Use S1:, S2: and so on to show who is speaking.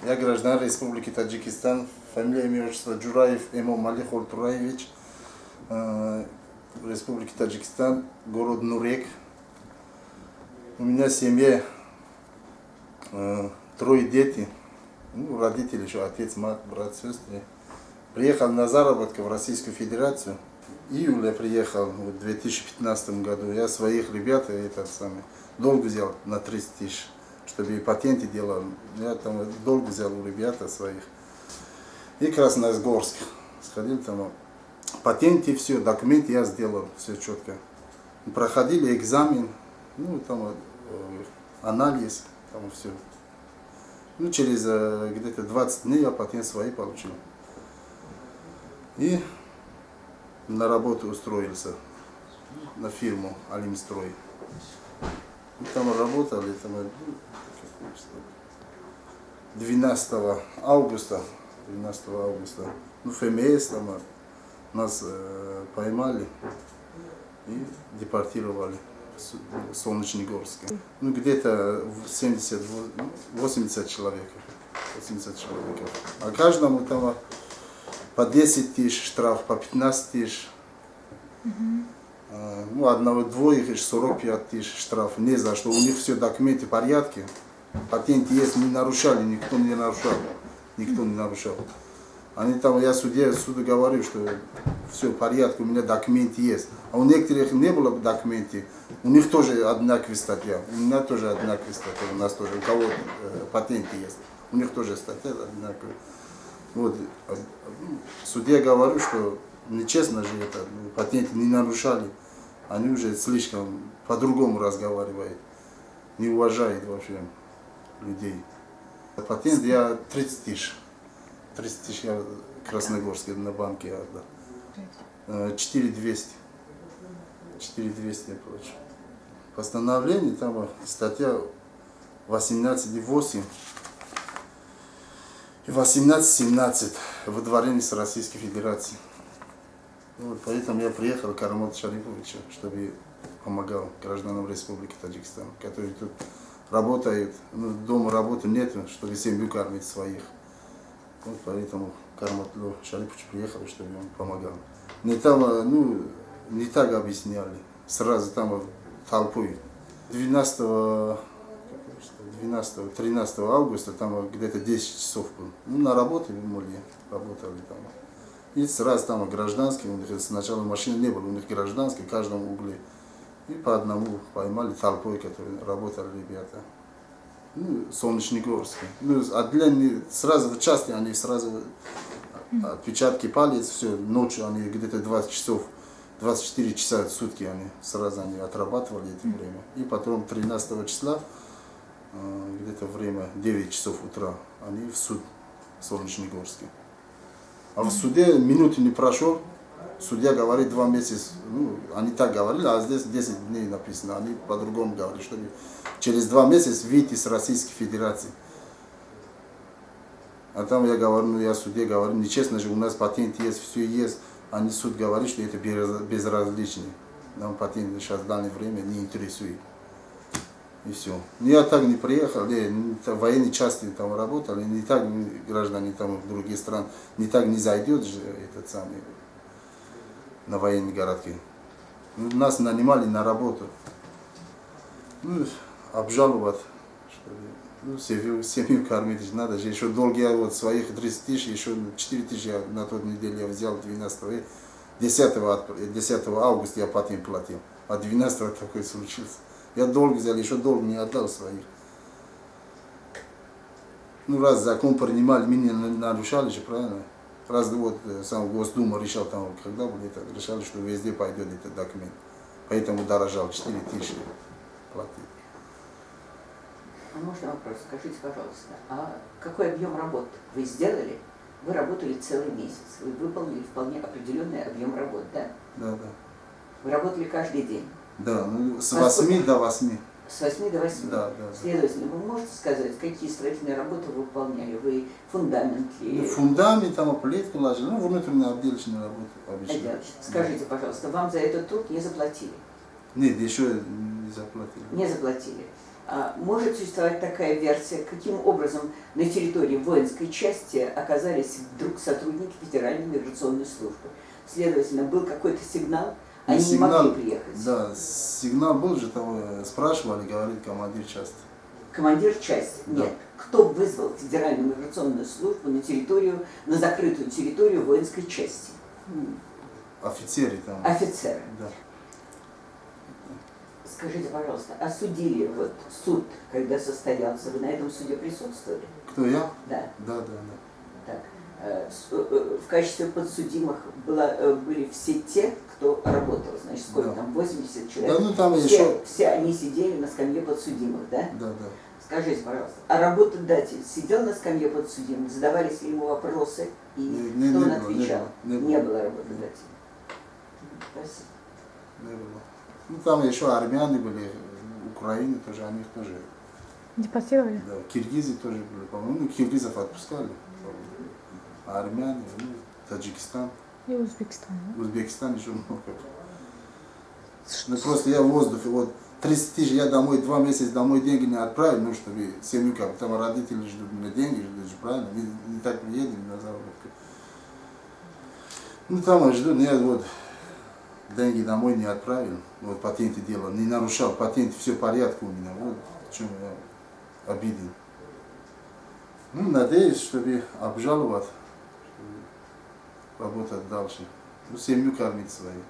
S1: Я гражданин Республики Таджикистан, фамилия, имя, отчество Джураев Эмом Малих Ольтураевич, Республики Таджикистан, город Нурек. У меня семья, трое детей, родители еще, отец, мать, брат, сестры. Приехал на заработки в Российскую Федерацию. Июля приехал в 2015 году. Я своих ребят долг взял на 30 тысяч, чтобы и патенты делал. Я там долг взял у ребят своих. И Красногорск. Сходил там. Патенты, все, документы я сделал, все четко. Проходили экзамен, анализ, там все. Через где-то 20 дней я патент свои получил. И на работу устроился на фирму Алимстрой. И там работали 12 августа. ФМС там нас поймали и депортировали в Солнечногорск. Где-то 80 человек. А каждому там по 10 тысяч штраф, по 15 тысяч. Одного-двоих 45 тысяч штраф. Не за что. У них все документы в порядке. Патенты есть, не нарушали, никто не нарушал. Они там, я суду говорю, что все в порядке, у меня документы есть. А у некоторых не было документов, у них тоже одинаковая статья. У меня тоже одинаковая статья, у нас тоже, у кого патенты есть, у них тоже статья одинаковая. Вот. В суде говорю, что нечестно же это, патенты не нарушали. Они уже слишком по-другому разговаривают, не уважают вообще людей. Патент я 30 тысяч. 30 тысяч я в Красногорске на банке отдал. 4200. 4200 я получил. Постановление, там статья 18.8 и 18.17 выдворение с Российской Федерации. Вот, поэтому я приехал к Арамату Шарифовичу, чтобы помогал гражданам Республики Таджикистан, которые тут работают, дома работы нет, чтобы семью кормить своих. Вот поэтому к Арамату Шарифовичу приехал, чтобы он помогал. Не так объясняли, сразу там толпой. 13 августа, там где-то 10 часов было. На работе работали там. И сразу там гражданские, у них сначала машины не было, у них гражданские в каждом угле. И по одному поймали толпой, которые работали ребята. Солнечногорск. Отделение, сразу в части они сразу отпечатки палец, все, ночью они где-то 20 часов, 24 часа в сутки они отрабатывали это время. И потом 13 числа, где-то время 9 часов утра, они в суд в Солнечногорске. А в суде минуты не прошел, судья говорит 2 месяца, они так говорили, а здесь 10 дней написано, они по-другому говорят, что через 2 месяца выйти с Российской Федерации. А там я говорю, я судье говорю, нечестно же, у нас патент есть, все есть, а не суд говорит, что это безразлично. Нам патент сейчас в данное время не интересует. И все. Я так не приехал, в военной части там работали, не так граждане там в другие страны, не так не зайдет же этот самый на военные городки. Нас нанимали на работу. Обжаловать, что ли. Семью кормить надо же. Еще долги я своих 30 тысяч, еще 4 тысячи на тот неделе я взял 10 августа я патент платил, а 12 такой случился. Я долг взял, еще долг не отдал своих. Раз закон принимали, мы не нарушали же, правильно? Раз сам Госдума решал, когда будет это, решали, что везде пойдет этот документ. Поэтому дорожал, 4 тысячи платил.
S2: А можно вопрос? Скажите, пожалуйста, а какой объем работ вы сделали? Вы работали целый месяц, вы выполнили вполне определенный объем работ, да?
S1: Да.
S2: Вы работали каждый день?
S1: Да, с 8 до 8.
S2: С 8 до 8?
S1: Да.
S2: Следовательно, вы можете сказать, какие строительные работы вы выполняли? Вы фундамент ли?
S1: Фундамент, плитку ложили, внутренние отделочные работы обычно.
S2: Скажите, пожалуйста, вам за этот труд не заплатили?
S1: Нет, еще не заплатили.
S2: Не заплатили. А может существовать такая версия, каким образом на территории воинской части оказались вдруг сотрудники Федеральной миграционной службы? Следовательно, был какой-то сигнал, они не могли приехать.
S1: Да, сигнал был же, там спрашивали, говорит командир части.
S2: Командир части?
S1: Да.
S2: Нет. Кто вызвал Федеральную миграционную службу на территорию, на закрытую территорию воинской части?
S1: Офицеры там.
S2: Офицеры.
S1: Да.
S2: Скажите, пожалуйста, осудили вот суд, когда состоялся, вы на этом суде присутствовали?
S1: Кто я?
S2: Да.
S1: Да, да, да.
S2: Так. В качестве подсудимых были все те, кто работал, значит, сколько
S1: Да.
S2: там, 80 человек?
S1: Да, ну там
S2: все,
S1: еще...
S2: все они сидели на скамье подсудимых, да?
S1: Да, да.
S2: Скажите, пожалуйста, а работодатель сидел на скамье подсудимых, задавались ли ему вопросы, и что он отвечал? Не было работодателя. Спасибо.
S1: Не было. Ну там еще армяне были, Украины тоже, они их тоже.
S3: Депортировали?
S1: Да, киргизы тоже были, по-моему, ну, киргизов отпускали. А армяне, ну, Таджикистан,
S3: И Узбекистан. Да?
S1: Узбекистан еще много. Ну просто я в воздухе, вот 30 тысяч, я домой, 2 месяца домой деньги не отправил, ну чтобы семью как, там родители ждут меня деньги, ждут, правильно, не так приедем на заработку. Ну там ждут, я вот деньги домой не отправил, вот патенты делал, не нарушал патент, все в порядке у меня, вот в чем я обиден. Ну, надеюсь, чтобы обжаловать, чтобы работать дальше, ну, семью кормить свою.